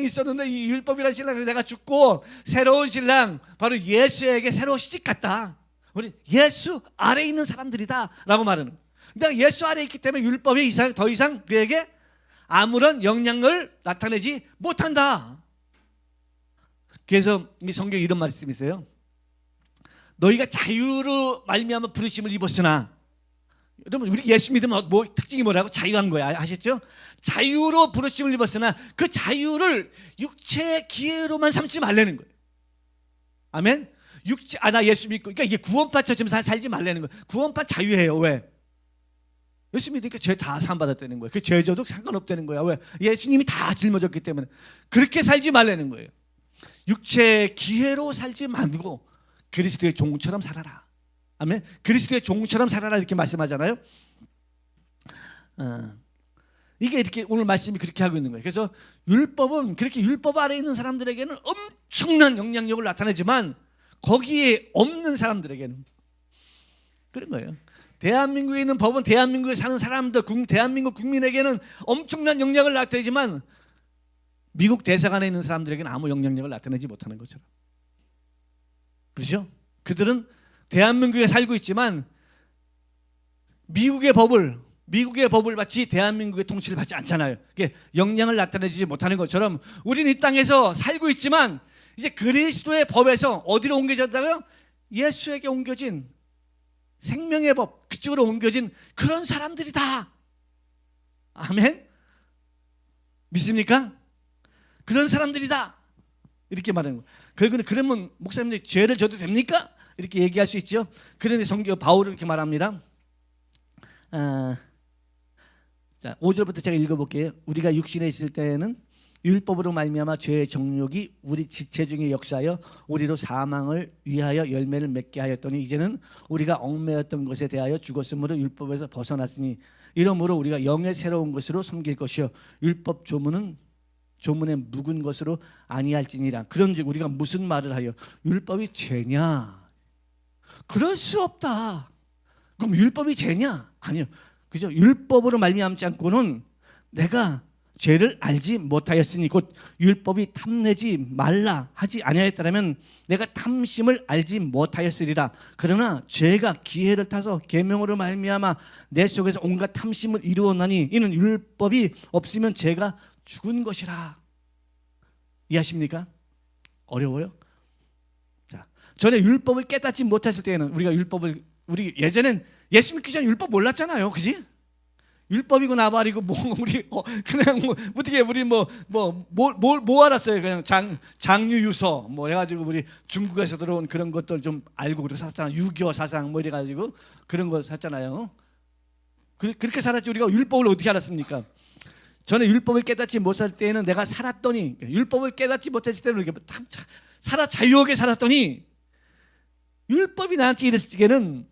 있었는데 이 율법이라는 신랑에서 내가 죽고 새로운 신랑 바로 예수에게 새로 시집갔다. 우리 예수 아래에 있는 사람들이다 라고 말하는. 내가 예수 아래에 있기 때문에 율법이 더 이상 그에게 아무런 영향을 나타내지 못한다. 그래서 이 성경에 이런 말씀이 있어요. 너희가 자유로 말미암아 부르심을 입었으나, 여러분 우리 예수 믿으면 뭐 특징이 뭐라고? 자유한 거야. 아셨죠? 자유로 부르심을 입었으나 그 자유를 육체의 기회로만 삼지 말라는 거예요. 아멘. 나 예수 믿고, 그러니까 이게 구원파처럼 살지 말라는 거예요. 구원파 자유해요. 왜? 예수 믿으니까 죄 다 사함받았다는 거예요. 그 죄져도 상관없다는 거야. 왜? 예수님이 다 짊어졌기 때문에. 그렇게 살지 말라는 거예요. 육체의 기회로 살지 말고 그리스도의 종처럼 살아라. 아멘. 그리스도의 종처럼 살아라 이렇게 말씀하잖아요. 이게 이렇게 오늘 말씀이 그렇게 하고 있는 거예요. 그래서 율법은 그렇게 율법 아래에 있는 사람들에게는 엄청난 영향력을 나타내지만 거기에 없는 사람들에게는 그런 거예요. 대한민국에 있는 법은 대한민국에 사는 사람들, 대한민국 국민에게는 엄청난 영향을 나타내지만 미국 대사관에 있는 사람들에게는 아무 영향력을 나타내지 못하는 것처럼. 그렇죠? 그들은 대한민국에 살고 있지만 미국의 법을 받지 대한민국의 통치를 받지 않잖아요. 그게 영향을 나타내지 못하는 것처럼 우리는 이 땅에서 살고 있지만 이제 그리스도의 법에서 어디로 옮겨졌다고요? 예수에게 옮겨진 생명의 법, 그쪽으로 옮겨진 그런 사람들이다. 아멘. 믿습니까? 그런 사람들이다. 이렇게 말하는 거예요. 그러면 목사님들 죄를 져도 됩니까? 이렇게 얘기할 수 있죠. 그런데 성경 바울은 이렇게 말합니다. 자, 5절부터 제가 읽어볼게요. 우리가 육신에 있을 때에는 율법으로 말미암아 죄의 정욕이 우리 지체 중에 역사하여 우리로 사망을 위하여 열매를 맺게 하였더니 이제는 우리가 얽매였던 것에 대하여 죽었으므로 율법에서 벗어났으니 이러므로 우리가 영의 새로운 것으로 섬길 것이요 율법 조문에 묵은 것으로 아니할지니라. 그런즉 우리가 무슨 말을 하여 율법이 죄냐? 그럴 수 없다. 그럼 율법이 죄냐? 아니요. 그죠? 율법으로 말미암지 않고는 내가 죄를 알지 못하였으니 곧 율법이 탐내지 말라 하지 아니하였다면 내가 탐심을 알지 못하였으리라. 그러나 죄가 기회를 타서 계명으로 말미암아 내 속에서 온갖 탐심을 이루었나니 이는 율법이 없으면 죄가 죽은 것이라. 이해하십니까? 어려워요? 자, 전에 율법을 깨닫지 못했을 때에는 우리 예전엔 예수 믿기 전에 율법 몰랐잖아요, 그지? 율법이고 나발이고 그냥 어떻게 우리 뭐 알았어요? 그냥 장유유서 해가지고 우리 중국에서 들어온 그런 것들 좀 알고 그렇게 살았잖아요. 유교 사상 이래가지고 그런 거 살잖아요. 그렇게 살았지. 우리가 율법을 어떻게 알았습니까? 전에 율법을 깨닫지 못할 때에는 내가 살았더니 율법을 깨닫지 못했을 때는 이렇게 자유하게 살았더니 율법이 나한테 이랬을 때는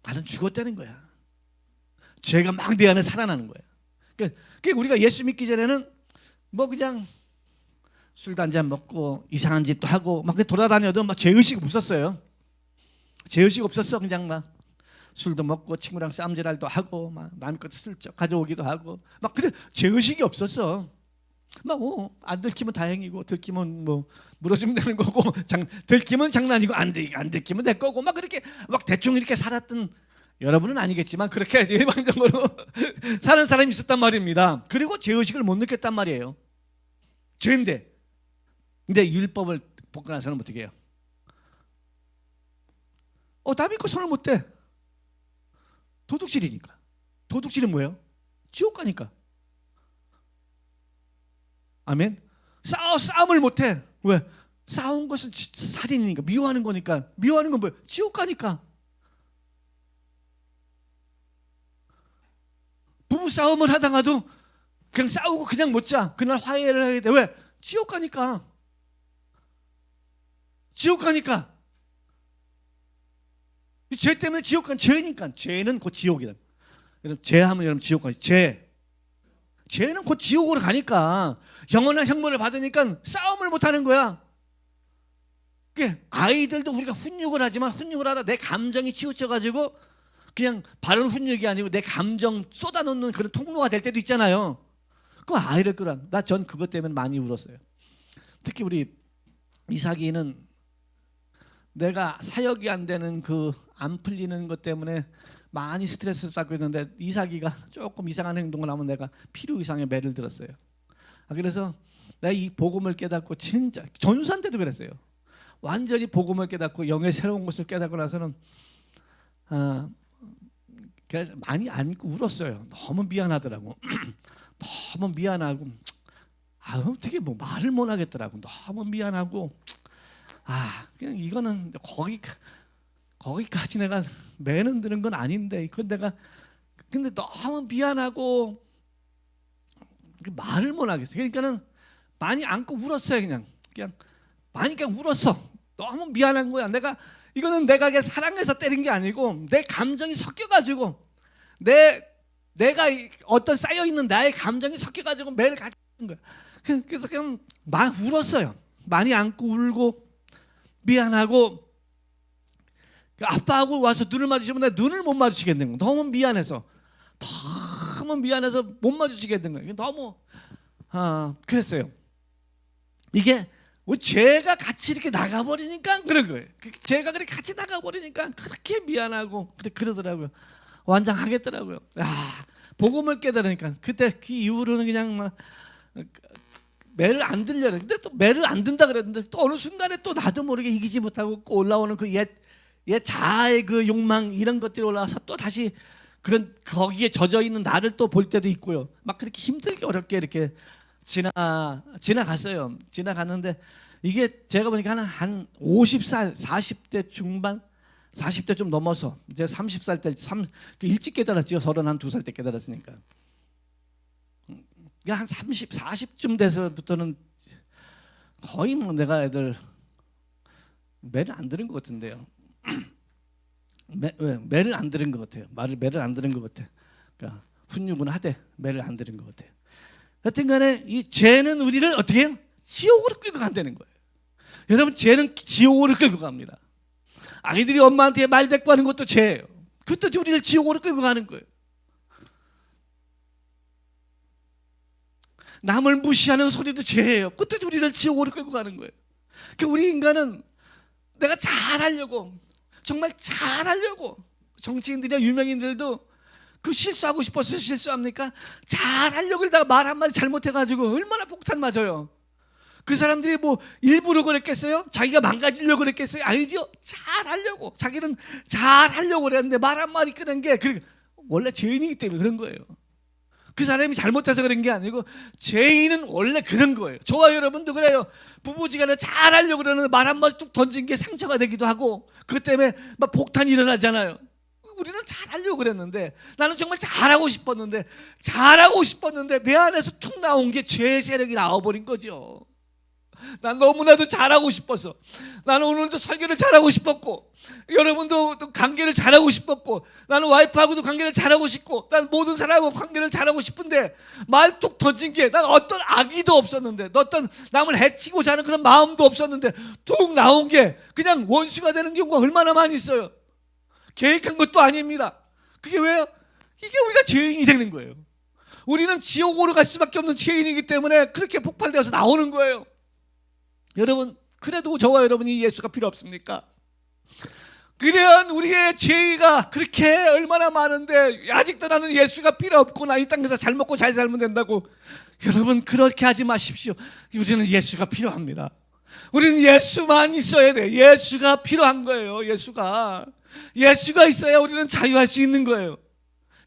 나는 죽었다는 거야. 죄가 막 내 안에 살아나는 거야. 그러니까 우리가 예수 믿기 전에는 뭐 그냥 술도 한잔 먹고 이상한 짓도 하고 막 돌아다녀도 막 죄의식 없었어요. 죄의식 없었어. 그냥 막 술도 먹고 친구랑 쌈질할도 하고 막 남의 것도 슬쩍 가져오기도 하고 막 그래. 죄의식이 없었어. 막 안 들키면 다행이고 들키면 뭐 물어주면 되는 거고 들키면 장난이고 안 들키면 내 거고 막 그렇게 막 대충 이렇게 살았던, 여러분은 아니겠지만 그렇게 일반적으로 사는 사람이 있었단 말입니다. 그리고 죄의식을 못 느꼈단 말이에요. 죄인데. 근데 율법을 벗고 나서는 어떻게 해요? 나 믿고 손을 못 대. 도둑질이니까. 도둑질은 뭐예요? 지옥 가니까. 아멘. 싸움을 못 해. 왜? 싸운 것은 살인이니까. 미워하는 거니까. 미워하는 건 뭐예요? 지옥 가니까. 부부 싸움을 하다가도 그냥 싸우고 그냥 못 자. 그날 화해를 해야 돼. 왜? 지옥 가니까. 지옥 가니까. 죄 때문에 지옥 간 죄니까. 죄는 곧 지옥이다. 여러분, 죄하면 여러분 지옥 가니. 죄는 곧 지옥으로 가니까. 영원한 형벌을 받으니까 싸움을 못 하는 거야. 아이들도 우리가 훈육을 하지만 훈육을 하다 내 감정이 치우쳐가지고 그냥 바른 훈육이 아니고 내 감정 쏟아놓는 그런 통로가 될 때도 있잖아요. 그 아이를 끌어. 전 그것 때문에 많이 울었어요. 특히 우리 이삭이는 내가 사역이 안 되는 안 풀리는 것 때문에 많이 스트레스를 받고 있는데 이삭이가 조금 이상한 행동을 하면 내가 필요 이상의 매를 들었어요. 그래서 내가 이 복음을 깨닫고 진짜 전산 때도 그랬어요. 완전히 복음을 깨닫고 영의 새로운 것을 깨닫고 나서는 많이 안고 울었어요. 너무 미안하더라고. 너무 미안하고 어떻게 뭐 말을 못 하겠더라고. 너무 미안하고 그냥 이거는 거기까지 내가 매는 드는 건 아닌데 그건 내가 근데 너무 미안하고 말을 못 하겠어요. 그러니까는 많이 안고 울었어요. 그냥 많이 그냥 울었어. 너무 미안한 거야. 이거는 내가 사랑해서 때린 게 아니고 내 감정이 섞여가지고 내가 어떤 쌓여 있는 나의 감정이 섞여가지고 매를 같이 하는 거야. 그래서 그냥 막 울었어요. 많이 안고 울고 미안하고 아빠하고 와서 눈을 마주치면 내가 눈을 못 마주치겠는 거야. 너무 미안해서 못 마주치겠는 거야. 너무 그랬어요. 이게 뭐 죄가 같이 이렇게 나가버리니까 그런 거예요. 죄가 그렇게 같이 나가버리니까 그렇게 미안하고 그러더라고요. 완장하겠더라고요. 복음을 깨달으니까 그때 그 이후로는 그냥 막 매를 안 들려요. 근데 또 매를 안 든다 그랬는데 또 어느 순간에 또 나도 모르게 이기지 못하고 올라오는 그 옛 자아의 그 욕망 이런 것들이 올라와서 또 다시 거기에 젖어 있는 나를 또 볼 때도 있고요. 막 그렇게 힘들게 어렵게 이렇게 지나갔어요. 지나갔는데 이게 제가 보니까 한 50살, 40대 중반, 40대 좀 넘어서 이제 30살 때 일찍 깨달았죠. 32살 때 깨달았으니까. 한 30, 40쯤 돼서부터는 거의 뭐 내가 애들 매를 안 들은 것 같은데요. 매를 안 들은 것 같아요. 매를 안 들은 것 같아. 그러니까 훈육은 하되 매를 안 들은 것 같아요. 하여튼간에 이 죄는 우리를 어떻게 해요? 지옥으로 끌고 간다는 거예요. 여러분 죄는 지옥으로 끌고 갑니다. 아이들이 엄마한테 말대꾸하는 것도 죄예요. 그것도 우리를 지옥으로 끌고 가는 거예요. 남을 무시하는 소리도 죄예요. 그것도 우리를 지옥으로 끌고 가는 거예요. 그러니까 우리 인간은 내가 잘하려고 정말 잘하려고 정치인들이나 유명인들도 실수하고 싶어서 실수합니까? 잘하려고 하다가 말 한마디 잘못해가지고 얼마나 폭탄 맞아요. 그 사람들이 뭐 일부러 그랬겠어요? 자기가 망가지려고 그랬겠어요? 아니죠. 잘하려고. 자기는 잘하려고 그랬는데 말 한마디 끄는 게 원래 죄인이기 때문에 그런 거예요. 그 사람이 잘못해서 그런 게 아니고 죄인은 원래 그런 거예요. 저와 여러분도 그래요. 부부지간에 잘하려고 그러는데 말 한마디 뚝 던진 게 상처가 되기도 하고 그것 때문에 막 폭탄이 일어나잖아요. 우리는 잘하려고 그랬는데 나는 정말 잘하고 싶었는데 내 안에서 툭 나온 게 죄의 세력이 나와버린 거죠. 난 너무나도 잘하고 싶어서, 나는 오늘도 설교를 잘하고 싶었고, 여러분도 또 관계를 잘하고 싶었고, 나는 와이프하고도 관계를 잘하고 싶고, 난 모든 사람하고 관계를 잘하고 싶은데 말 툭 던진 게, 난 어떤 악의도 없었는데, 어떤 남을 해치고자 하는 그런 마음도 없었는데 툭 나온 게 그냥 원수가 되는 경우가 얼마나 많이 있어요. 계획한 것도 아닙니다. 그게 왜요? 이게 우리가 죄인이 되는 거예요. 우리는 지옥으로 갈 수밖에 없는 죄인이기 때문에 그렇게 폭발되어서 나오는 거예요. 여러분, 그래도 저와 여러분이 예수가 필요 없습니까? 그래야 우리의 죄가 그렇게 얼마나 많은데 아직도 나는 예수가 필요 없구나, 이 땅에서 잘 먹고 잘 살면 된다고. 여러분, 그렇게 하지 마십시오. 우리는 예수가 필요합니다. 우리는 예수만 있어야 돼. 예수가 필요한 거예요. 예수가 있어야 우리는 자유할 수 있는 거예요.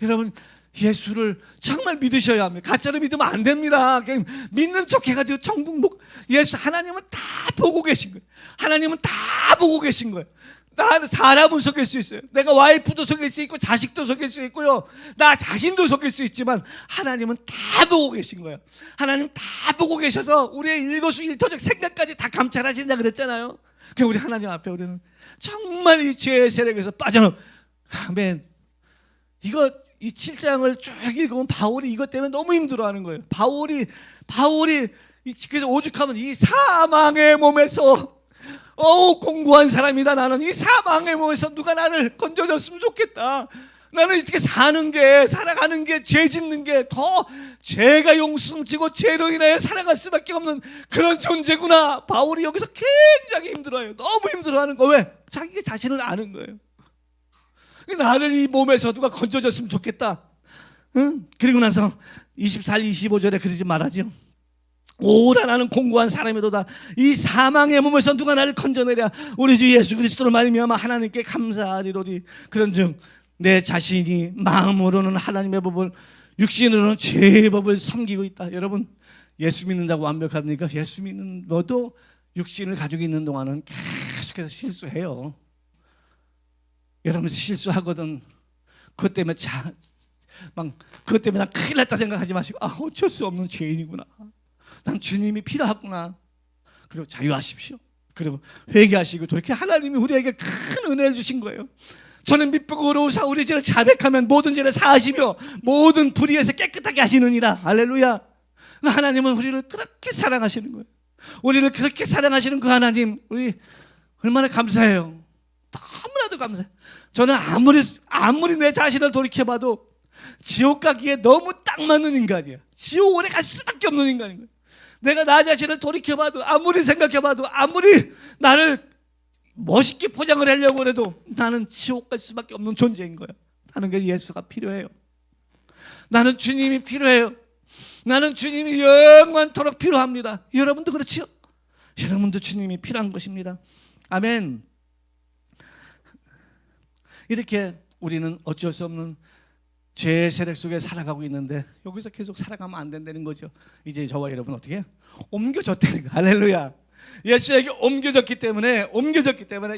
여러분, 예수를 정말 믿으셔야 합니다. 가짜로 믿으면 안 됩니다. 그냥 믿는 척 해가지고 천국 예수, 하나님은 다 보고 계신 거예요. 하나님은 다 보고 계신 거예요. 나는 사람은 속일 수 있어요. 내가 와이프도 속일 수 있고 자식도 속일 수 있고요, 나 자신도 속일 수 있지만 하나님은 다 보고 계신 거예요. 하나님 다 보고 계셔서 우리의 일거수일투족 생각까지 다 감찰하신다 그랬잖아요. 그러니까 우리 하나님 앞에 우리는 정말 이 죄의 세력에서 아멘. 이 7장을 쭉 읽으면 바울이 이것 때문에 너무 힘들어하는 거예요. 바울이 그래서 오죽하면 이 사망의 몸에서 공고한 사람이다. 나는 이 사망의 몸에서 누가 나를 건져줬으면 좋겠다. 나는 이렇게 살아가는 게, 죄 짓는 게 더 죄가 용숨치고 죄로 인하여 살아갈 수밖에 없는 그런 존재구나. 바울이 여기서 굉장히 힘들어요. 너무 힘들어하는 거. 왜? 자기 자신을 아는 거예요. 나를 이 몸에서 누가 건져줬으면 좋겠다. 응? 그리고 나서 24, 25절에 그러지 말하죠. 오라, 나는 공고한 사람이로다. 이 사망의 몸에서 누가 나를 건져내랴. 우리 주 예수 그리스도로 말미암아 하나님께 감사하리로리. 그런즉 내 자신이 마음으로는 하나님의 법을, 육신으로는 죄의 법을 섬기고 있다. 여러분, 예수 믿는다고 완벽합니까? 예수 믿는 너도 육신을 가지고 있는 동안은 계속해서 실수해요. 여러분, 실수하거든. 그것 때문에 난 큰일 났다 생각하지 마시고, 어쩔 수 없는 죄인이구나, 난 주님이 필요하구나. 그리고 자유하십시오. 그리고 회개하시고 돌이켜. 하나님이 우리에게 큰 은혜를 주신 거예요. 저는 미쁘고 의로우사 우리 죄를 자백하면 모든 죄를 사하시며 모든 불의에서 깨끗하게 하시느니라. 할렐루야. 하나님은 우리를 그렇게 사랑하시는 거예요. 우리를 그렇게 사랑하시는 그 하나님, 우리 얼마나 감사해요. 너무나도 감사해요. 저는 아무리 내 자신을 돌이켜봐도 지옥 가기에 너무 딱 맞는 인간이야. 지옥 오래 갈 수밖에 없는 인간인 거예요. 내가 나 자신을 돌이켜봐도, 아무리 생각해봐도, 아무리 나를 멋있게 포장을 하려고 해도 나는 지옥 갈 수밖에 없는 존재인 거예요. 나는 그래서 예수가 필요해요. 나는 주님이 필요해요. 나는 주님이 영원토록 필요합니다. 여러분도 그렇지요? 여러분도 주님이 필요한 것입니다. 아멘. 이렇게 우리는 어쩔 수 없는 죄의 세력 속에 살아가고 있는데 여기서 계속 살아가면 안 된다는 거죠. 이제 저와 여러분 어떻게 해요? 옮겨졌다는 거. 할렐루야. 예수에게 옮겨졌기 때문에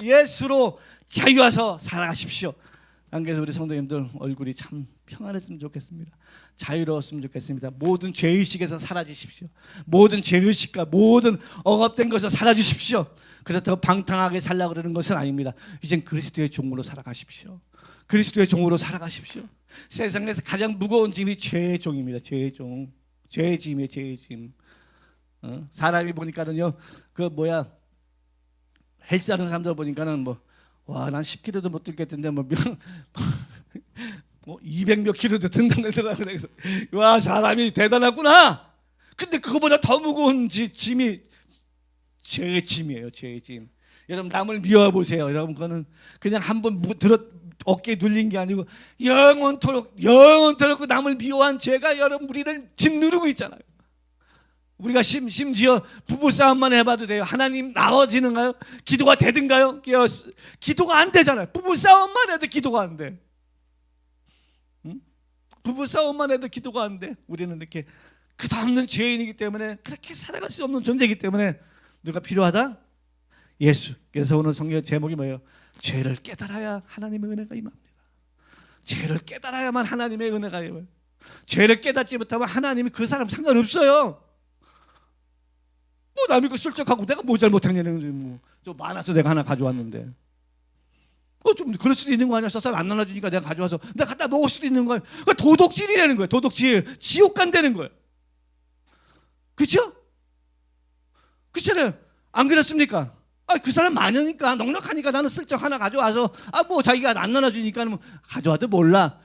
예수로 자유하셔서 살아가십시오. 안 그래서 우리 성도님들 얼굴이 참 평안했으면 좋겠습니다. 자유로웠으면 좋겠습니다. 모든 죄의식에서 사라지십시오. 모든 죄의식과 모든 억압된 것에서 사라지십시오. 그렇다고 방탕하게 살려고 그러는 것은 아닙니다. 이젠 그리스도의 종으로 살아가십시오. 그리스도의 종으로 살아가십시오. 세상에서 가장 무거운 짐이 죄의 종입니다. 죄의 종. 죄의 짐이에요. 죄의 짐. 사람이 보니까는요, 헬스하는 사람들 보니까는 난 10kg도 못 들겠던데 200 몇 킬로도 든다고 그러더라고요. 그래서 와, 사람이 대단하구나. 근데 그거보다 더 무거운 짐이 죄의 짐이에요. 죄의 짐. 여러분, 남을 미워해 보세요. 여러분, 그거는 그냥 한번 어깨에 눌린 게 아니고 영원토록 그 남을 미워한 죄가 여러분 우리를 짓누르고 있잖아요. 우리가 심지어 부부싸움만 해봐도 돼요. 하나님 나아지는가요? 기도가 되든가요? 기도가 안 되잖아요. 부부싸움만 해도 기도가 안 돼. 부부싸움만 해도 기도가 안 돼. 우리는 이렇게 끝없는 죄인이기 때문에, 그렇게 살아갈 수 없는 존재이기 때문에 누가 필요하다? 예수. 그래서 오늘 성경 제목이 뭐예요? 죄를 깨달아야 하나님의 은혜가 임합니다. 죄를 깨달아야만 하나님의 은혜가 임해요. 죄를 깨닫지 못하면 하나님이 그 사람 상관없어요. 뭐 남이 거 슬쩍하고 내가 뭐 잘못했냐는 뭐좀 많아서 내가 하나 가져왔는데 좀 그럴 수도 있는 거 아니야? 저 사람 안 나눠주니까 내가 가져와서 내가 갖다 먹을 수도 있는 거야. 그러니까 도덕질이라는 거예요. 도덕질. 지옥 간다는 거예요. 그렇죠? 그렇잖아요. 안 그렇습니까? 그 사람 많으니까 넉넉하니까 나는 슬쩍 하나 가져와서 뭐 자기가 안 나눠주니까 뭐 가져와도 몰라.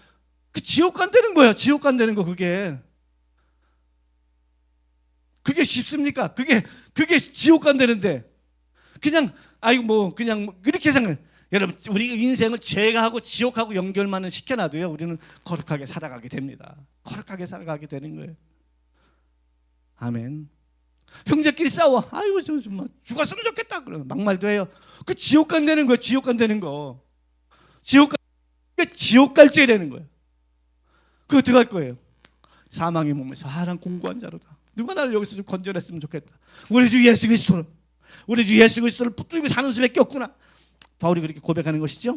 그 지옥 간다는 거예요. 지옥 간다는 거 그게 쉽습니까? 그게 지옥 간다는데 그냥 그냥 그렇게 생각. 여러분 우리 인생을 죄하고 지옥하고 연결만은 시켜놔도요 우리는 거룩하게 살아가게 됩니다. 거룩하게 살아가게 되는 거예요. 아멘. 형제끼리 싸워. 아이고 저 정말 죽었으면 좋겠다. 그러면 막말도 해요. 그 지옥 간다는 거예요. 지옥 간다는 거. 지옥 갈 죄라는 거예요. 그거 어떡할 거예요? 사망의 몸에서 난 공고한 자로다. 누가 나를 여기서 좀 건져냈으면 좋겠다. 우리 주 예수 그리스도를 붙들고 사는 수밖에 없구나. 바울이 그렇게 고백하는 것이죠.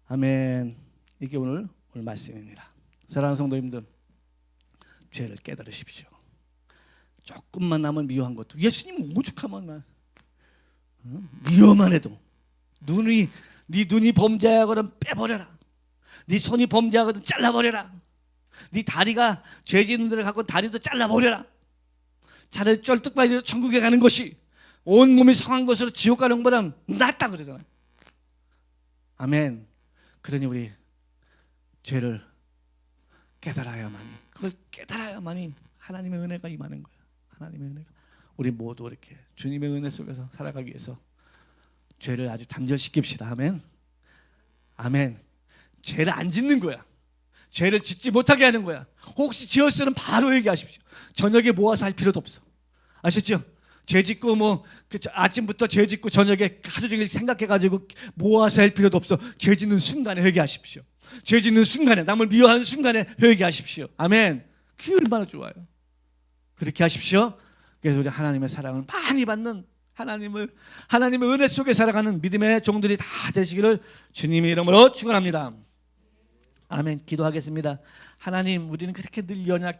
아멘. 이게 오늘 말씀입니다. 사랑하는 성도님들, 죄를 깨달으십시오. 조금만 남은 미워한 것도 예수님 오죽하면 미워만 해도 네 눈이 범죄하거든 빼버려라. 네 손이 범죄하거든 잘라버려라. 네 다리가 죄 짓는 데를 갖고 다리도 잘라버려라. 차라리 쩔뚝발이로 천국에 가는 것이 온 몸이 성한 것으로 지옥 가는 것보다 낫다 그러잖아요. 아멘. 그러니 우리 죄를 깨달아야만이, 그걸 깨달아야만이 하나님의 은혜가 임하는 거예요. 하나님의 은혜가. 우리 모두 이렇게 주님의 은혜 속에서 살아가기 위해서 죄를 아주 단절시킵시다. 아멘. 아멘. 죄를 안 짓는 거야. 죄를 짓지 못하게 하는 거야. 혹시 지었으면 바로 얘기하십시오. 저녁에 모아서 할 필요도 없어. 아셨죠? 죄 짓고 아침부터 죄 짓고 저녁에 하루 종일 생각해가지고 모아서 할 필요도 없어. 죄 짓는 순간에 회개하십시오. 죄 짓는 순간에, 남을 미워하는 순간에 회개하십시오. 아멘. 그게 얼마나 좋아요. 그렇게 하십시오. 그래서 우리 하나님의 사랑을 많이 받는 하나님의 은혜 속에 살아가는 믿음의 종들이 다 되시기를 주님의 이름으로 축원합니다. 아멘. 기도하겠습니다. 하나님, 우리는 그렇게 늘 연약해